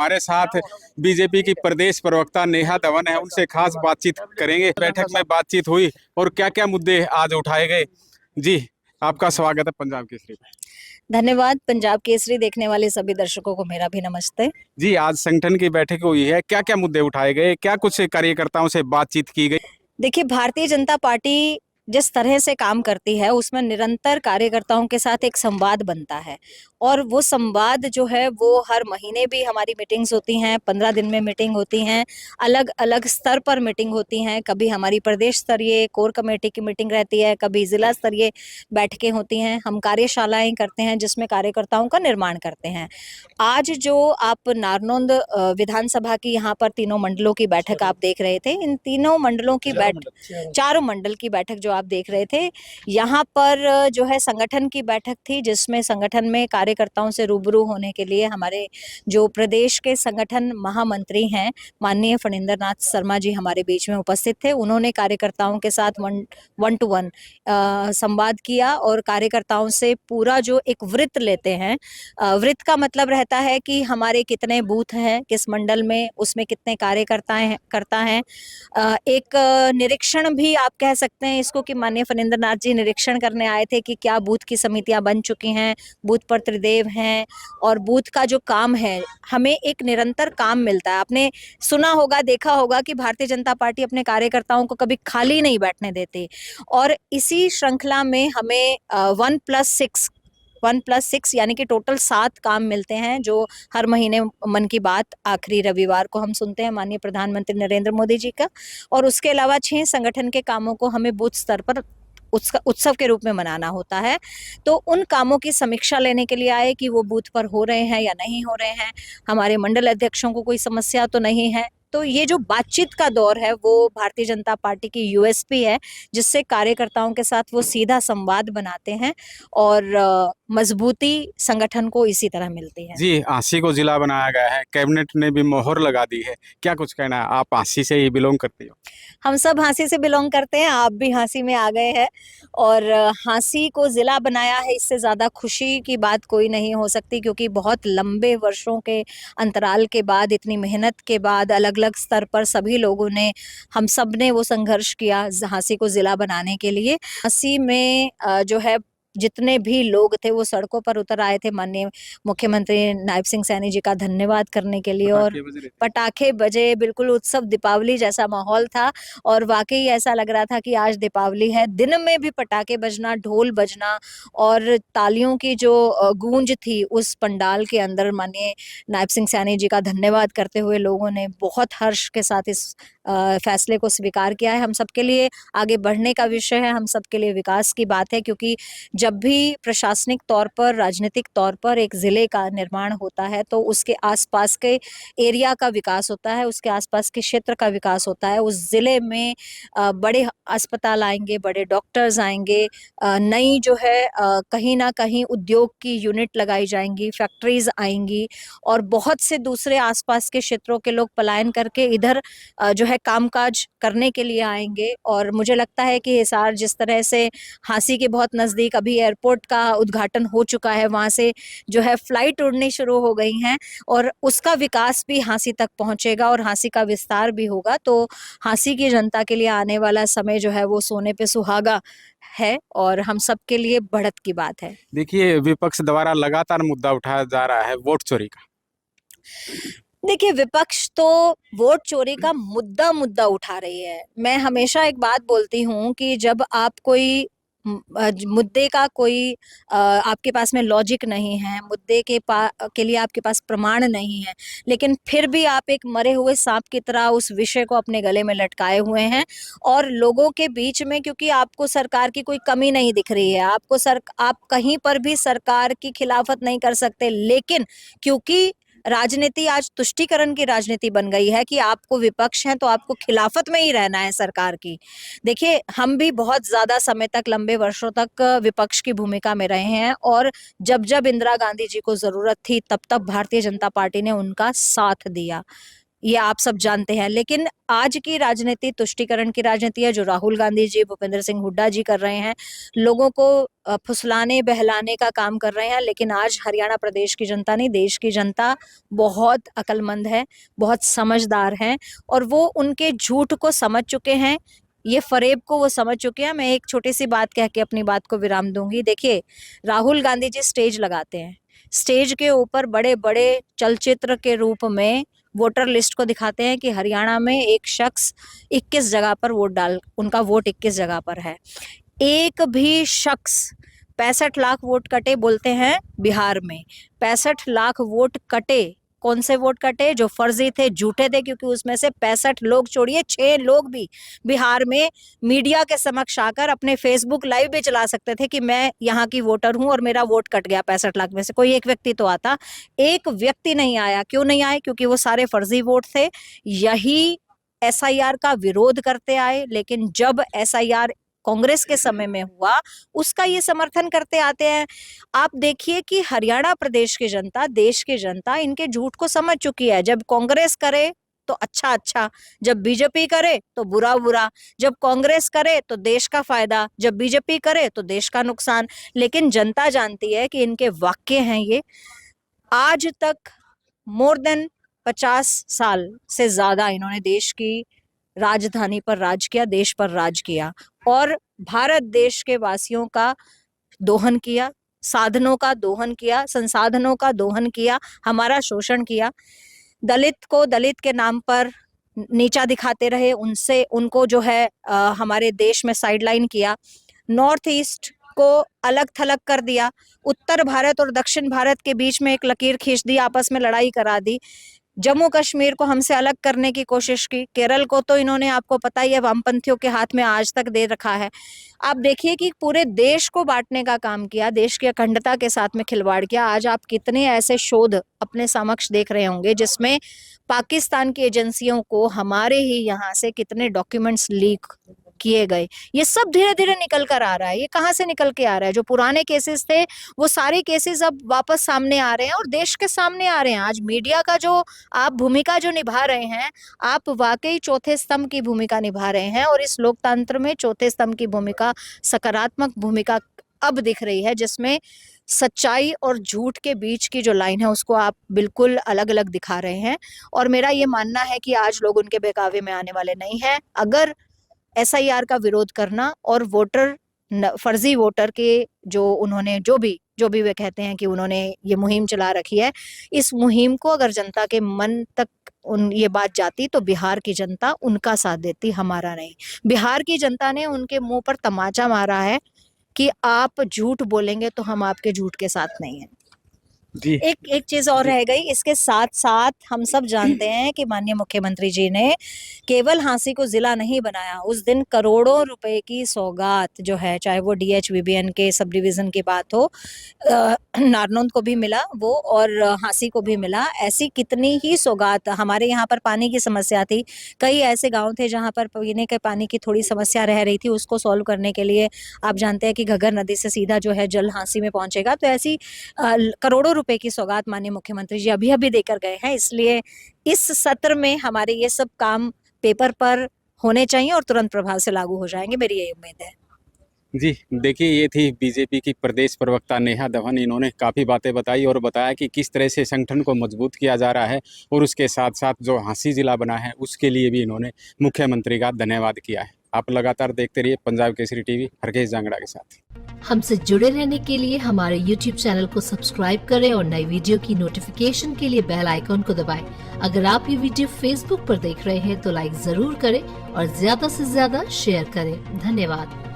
हमारे साथ बीजेपी की प्रदेश प्रवक्ता नेहा धवन है, उनसे खास बातचीत करेंगे। बैठक में बातचीत हुई और क्या क्या मुद्दे आज उठाए गए। जी, आपका स्वागत है पंजाब केसरी में। धन्यवाद। पंजाब केसरी देखने वाले सभी दर्शकों को मेरा भी नमस्ते। जी, आज संगठन की बैठक हुई है, क्या क्या मुद्दे उठाए गए, क्या कुछ कार्यकर्ताओं से बातचीत की गई। देखिए, भारतीय जनता पार्टी जिस तरह से काम करती है उसमें निरंतर कार्यकर्ताओं के साथ एक संवाद बनता है और वो संवाद जो है वो हर महीने भी हमारी मीटिंग्स होती हैं, 15 दिन में मीटिंग होती हैं, अलग अलग स्तर पर मीटिंग होती हैं। कभी हमारी प्रदेश स्तरीय कोर कमेटी की मीटिंग रहती है, कभी जिला स्तरीय बैठकें होती हैं। हम कार्यशालाएं करते हैं जिसमें कार्यकर्ताओं का निर्माण करते हैं। आज जो आप नारनौंद विधानसभा की यहाँ पर तीनों मंडलों की बैठक आप देख रहे थे, इन तीनों मंडलों की चारों मंडल की बैठक जो आप देख रहे थे, यहाँ पर जो है संगठन की बैठक थी, जिसमें संगठन में कार्यकर्ताओं से रूबरू होने के लिए हमारे जो प्रदेश के संगठन महामंत्री हैं माननीय फणींद्र नाथ शर्मा जी हमारे बीच में उपस्थित थे। उन्होंने कार्यकर्ताओं के साथ वन टू वन संवाद किया और कार्यकर्ताओं से पूरा जो एक वृत्त लेते हैं, वृत्त का मतलब रहता है कि हमारे कितने बूथ हैं किस मंडल में, उसमें कितने कार्यकर्ता हैं। एक निरीक्षण भी आप कह सकते हैं इसको कि माननीय फणींद्र नाथ जी निरीक्षण करने आए थे कि क्या बूथ की समितियां बन चुकी हैं, बूथ पर त्रिदेव हैं और बूथ का जो काम है, हमें एक निरंतर काम मिलता है। आपने सुना होगा, देखा होगा कि भारतीय जनता पार्टी अपने कार्यकर्ताओं को कभी खाली नहीं बैठने देती और इसी श्रृंखला में हमें 1+6 यानी कि टोटल 7 काम मिलते हैं जो हर महीने मन की बात आखिरी रविवार को हम सुनते हैं माननीय प्रधानमंत्री नरेंद्र मोदी जी का, और उसके अलावा 6 संगठन के कामों को हमें बूथ स्तर पर उत्सव के रूप में मनाना होता है। तो उन कामों की समीक्षा लेने के लिए आए कि वो बूथ पर हो रहे हैं या नहीं हो रहे हैं, हमारे मंडल अध्यक्षों को कोई समस्या तो नहीं है। तो ये जो बातचीत का दौर है वो भारतीय जनता पार्टी की यूएसपी है, जिससे कार्यकर्ताओं के साथ वो सीधा संवाद बनाते हैं और मजबूती संगठन को इसी तरह मिलती है। जी, हांसी को जिला बनाया गया है, कैबिनेट ने भी मोहर लगा दी है, क्या कुछ कहना है। आप हांसी से ही बिलोंग करती हो। हम सब हांसी से बिलोंग करते हैं, आप भी हांसी में आ गए हैं और हांसी को जिला बनाया है, इससे ज़्यादा खुशी की बात कोई नहीं हो सकती, क्योंकि बहुत लंबे वर्षों के अंतराल के बाद, इतनी मेहनत के बाद, अलग अलग स्तर पर सभी लोगों ने, हम सब ने वो संघर्ष किया हांसी को जिला बनाने के लिए। हांसी में जो है जितने भी लोग थे वो सड़कों पर उतर आए थे माननीय मुख्यमंत्री नायब सिंह सैनी जी का धन्यवाद करने के लिए, और पटाखे बजे, बिल्कुल उत्सव दीपावली जैसा माहौल था और वाकई ऐसा लग रहा था कि आज दीपावली है। दिन में भी पटाखे बजना, ढोल बजना और तालियों की जो गूंज थी उस पंडाल के अंदर, माननीय नायब सिंह सैनी जी का धन्यवाद करते हुए लोगों ने बहुत हर्ष के साथ इस फैसले को स्वीकार किया है। हम सबके लिए आगे बढ़ने का विषय है, हम सबके लिए विकास की बात है, क्योंकि जब भी प्रशासनिक तौर पर, राजनीतिक तौर पर एक जिले का निर्माण होता है तो उसके आसपास के एरिया का विकास होता है, उसके आसपास के क्षेत्र का विकास होता है। उस जिले में बड़े अस्पताल आएंगे, बड़े डॉक्टर्स आएंगे, नई जो है कहीं ना कहीं उद्योग की यूनिट लगाई जाएंगी, फैक्ट्रीज आएंगी और बहुत से दूसरे आसपास के क्षेत्रों के लोग पलायन करके इधर जो है कामकाज करने के लिए आएंगे। और मुझे लगता है कि हिसार जिस तरह से हांसी के बहुत नज़दीक अभी एयरपोर्ट का उद्घाटन हो चुका है, वहाँ से जो है फ्लाइट उड़नी शुरू हो गई हैं और उसका विकास भी हांसी तक पहुँचेगा और हांसी का विस्तार भी होगा। तो हांसी की जनता के लिए आने वाला समय जो है वो सोने पे सुहागा है और हम सब के लिए बढ़त की बात है। देखिए, विपक्ष द्वारा लगातार मुद्दा उठाया जा रहा है वोट चोरी का। देखिए, विपक्ष तो वोट चोरी का मुद्दा उठा रही है। मैं हमेशा एक बात बोलती हूँ कि जब आप कोई मुद्दे का कोई आपके पास में लॉजिक नहीं है, मुद्दे के लिए आपके पास प्रमाण नहीं है, लेकिन फिर भी आप एक मरे हुए सांप की तरह उस विषय को अपने गले में लटकाए हुए हैं और लोगों के बीच में, क्योंकि आपको सरकार की कोई कमी नहीं दिख रही है, आप कहीं पर भी सरकार की खिलाफत नहीं कर सकते, लेकिन क्योंकि राजनीति आज तुष्टीकरण की राजनीति बन गई है कि आपको विपक्ष है तो आपको खिलाफत में ही रहना है सरकार की। देखिए, हम भी बहुत ज्यादा समय तक, लंबे वर्षों तक विपक्ष की भूमिका में रहे हैं और जब जब इंदिरा गांधी जी को जरूरत थी तब तब भारतीय जनता पार्टी ने उनका साथ दिया। ये आप सब जानते हैं। लेकिन आज की राजनीति तुष्टीकरण की राजनीति है, जो राहुल गांधी जी, भूपेंद्र सिंह हुड्डा जी कर रहे हैं, लोगों को फुसलाने बहलाने का काम कर रहे हैं। लेकिन आज हरियाणा प्रदेश की जनता नहीं, देश की जनता बहुत अक्लमंद है, बहुत समझदार है, और वो उनके झूठ को समझ चुके हैं, ये फरेब को वो समझ चुके हैं। मैं एक छोटी सी बात कह के अपनी बात को विराम दूंगी। देखिए, राहुल गांधी जी स्टेज लगाते हैं, स्टेज के ऊपर बड़े बड़े चलचित्र के रूप में वोटर लिस्ट को दिखाते हैं कि हरियाणा में एक शख्स 21 जगह पर उनका वोट 21 जगह पर है। एक भी शख्स 65 लाख वोट कटे बोलते हैं बिहार में। 65 लाख वोट कटे, कौन से वोट कटे? जो फर्जी थे, झूठे थे, क्योंकि उसमें से 65 लोग छोड़िए 6 लोग भी बिहार में मीडिया के समक्ष आकर अपने फेसबुक लाइव भी चला सकते थे कि मैं यहाँ की वोटर हूं और मेरा वोट कट गया 65 लाख में से। कोई एक व्यक्ति तो आता, एक व्यक्ति नहीं आया। क्यों नहीं आए? क्योंकि वो सारे फर्जी वोट थे। यही SIR का विरोध करते आए, लेकिन जब SIR कांग्रेस के समय में हुआ, उसका ये समर्थन करते आते हैं। आप देखिए कि हरियाणा प्रदेश की जनता, देश की जनता इनके झूठ को समझ चुकी है। जब कांग्रेस करे तो अच्छा अच्छा, जब बीजेपी करे तो बुरा बुरा, जब कांग्रेस करे तो देश का फायदा, जब बीजेपी करे तो देश का नुकसान। लेकिन जनता जानती है कि इनके वाक्य हैं ये। आज तक मोर देन 50 साल से ज्यादा इन्होंने देश की राजधानी पर राज किया, देश पर राज किया, और भारत देश के वासियों का दोहन किया, साधनों का दोहन किया, संसाधनों का दोहन किया, हमारा शोषण किया। दलित को दलित के नाम पर नीचा दिखाते रहे, उनको जो है हमारे देश में साइडलाइन किया। नॉर्थ ईस्ट को अलग थलग कर दिया, उत्तर भारत और दक्षिण भारत के बीच में एक लकीर खींच दी, आपस में लड़ाई करा दी। जम्मू कश्मीर को हमसे अलग करने की कोशिश की। केरल को तो इन्होंने, आपको पता ही है, वामपंथियों के हाथ में आज तक दे रखा है। आप देखिए कि पूरे देश को बांटने का काम किया, देश की अखंडता के साथ में खिलवाड़ किया। आज आप कितने ऐसे शोध अपने समक्ष देख रहे होंगे जिसमें पाकिस्तान की एजेंसियों को हमारे ही यहाँ से कितने डॉक्यूमेंट्स लीक किए गए। ये सब धीरे धीरे निकल कर आ रहा है। ये कहाँ से निकल के आ रहा है? जो पुराने केसेस थे वो सारे केसेस अब वापस सामने आ रहे हैं और देश के सामने आ रहे हैं। आज मीडिया का जो आप भूमिका जो निभा रहे हैं, आप वाकई चौथे स्तंभ की भूमिका निभा रहे हैं, और इस लोकतंत्र में चौथे स्तंभ की भूमिका, सकारात्मक भूमिका अब दिख रही है, जिसमें सच्चाई और झूठ के बीच की जो लाइन है उसको आप बिल्कुल अलग अलग दिखा रहे हैं। और मेरा ये मानना है कि आज लोग उनके बहकावे में आने वाले नहीं हैं। अगर SIR का विरोध करना और फर्जी वोटर के जो उन्होंने जो भी वे कहते हैं कि उन्होंने ये मुहिम चला रखी है, इस मुहिम को अगर जनता के मन तक ये बात जाती तो बिहार की जनता उनका साथ देती, हमारा नहीं। बिहार की जनता ने उनके मुंह पर तमाचा मारा है कि आप झूठ बोलेंगे तो हम आपके झूठ के साथ नहीं हैं। जी। एक चीज और रह गई, इसके साथ साथ हम सब जानते हैं कि माननीय मुख्यमंत्री जी ने केवल हांसी को जिला नहीं बनाया, उस दिन करोड़ों रुपए की सौगात जो है, चाहे वो DH-VBN के सब डिवीजन की बात हो, नारनौंद को भी मिला वो और हांसी को भी मिला। ऐसी कितनी ही सौगात। हमारे यहाँ पर पानी की समस्या थी, कई ऐसे गाँव थे जहाँ पर पीने के पानी की थोड़ी समस्या रह रही थी, उसको सॉल्व करने के लिए आप जानते हैं कि घग्गर नदी से सीधा जो है जल हांसी में पहुंचेगा। तो ऐसी करोड़ों रुपए की सौगात माननीय मुख्यमंत्री जी अभी अभी देकर गए हैं। इसलिए इस सत्र में हमारे ये सब काम पेपर पर होने चाहिए और तुरंत प्रभाव से लागू हो जाएंगे, मेरी यही उम्मीद है। जी, देखिए, ये थी बीजेपी की प्रदेश प्रवक्ता नेहा धवन। इन्होंने काफ़ी बातें बताई और बताया कि किस तरह से संगठन को मजबूत किया जा रहा है, और उसके साथ साथ जो हांसी जिला बना है उसके लिए भी इन्होंने मुख्यमंत्री का धन्यवाद किया है। आप लगातार देखते रहिए पंजाब केसरी टीवी, हरकेश जांगड़ा के साथ। हमसे जुड़े रहने के लिए हमारे YouTube चैनल को सब्सक्राइब करें और नई वीडियो की नोटिफिकेशन के लिए बेल आइकॉन को दबाएं। अगर आप ये वीडियो Facebook पर देख रहे हैं तो लाइक जरूर करें और ज्यादा से ज्यादा शेयर करें। धन्यवाद।